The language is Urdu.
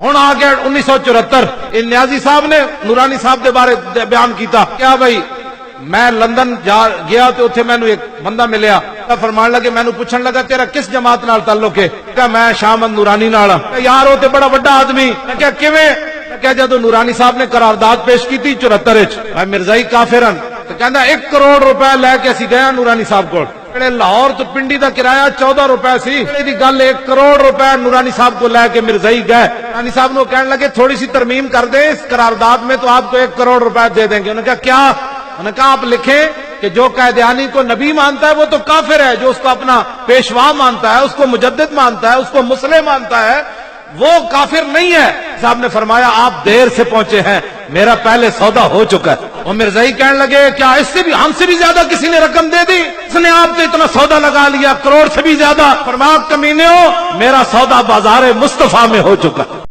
ہوں آ گیا 1974 نیازی صاحب نے نورانی صاحب دے بارے بیان کیتا کیا بھائی میں لندن گیا تو اتنے مینو ایک بندہ ملیا فرمان لگے مینو پوچھن لگا تیرا کس جماعت نال تعلق ہے کہ میں شامن نورانی نال یار وہ تے بڑا بڑا آدمی کیا کیویں کہ جدو نورانی صاحب نے قرارداد پیش کی تھی 74 میں مرزائی کافرن تو کہندا 1 کروڑ روپے لے کے اسی گئے نورانی صاحب کو لاہور تو پنڈی دا کرایہ 14 روپے سی دی گل 1 کروڑ روپے نورانی صاحب کو لے کے مرزائی گئے نورانی صاحب نے کہنے لگے تھوڑی سی ترمیم کر دیں اس قرارداد میں تو آپ کو 1 کروڑ روپے دے دیں گے انہوں نے کہا کیا انہوں نے کہا آپ لکھیں کہ جو قائدیانی کو نبی مانتا ہے وہ تو کافر ہے جو اس کو اپنا پیشوا مانتا ہے اس کو مجدد مانتا ہے اس کو مسلم مانتا ہے وہ کافر نہیں ہے صاحب نے فرمایا آپ دیر سے پہنچے ہیں میرا پہلے سودا ہو چکا ہے اور مرزائی کہنے لگے کیا اس سے بھی ہم سے بھی زیادہ کسی نے رقم دے دی اس نے آپ کو اتنا سودا لگا لیا کروڑ سے بھی زیادہ فرمایا کمینے ہو میرا سودا بازار مصطفیٰ میں ہو چکا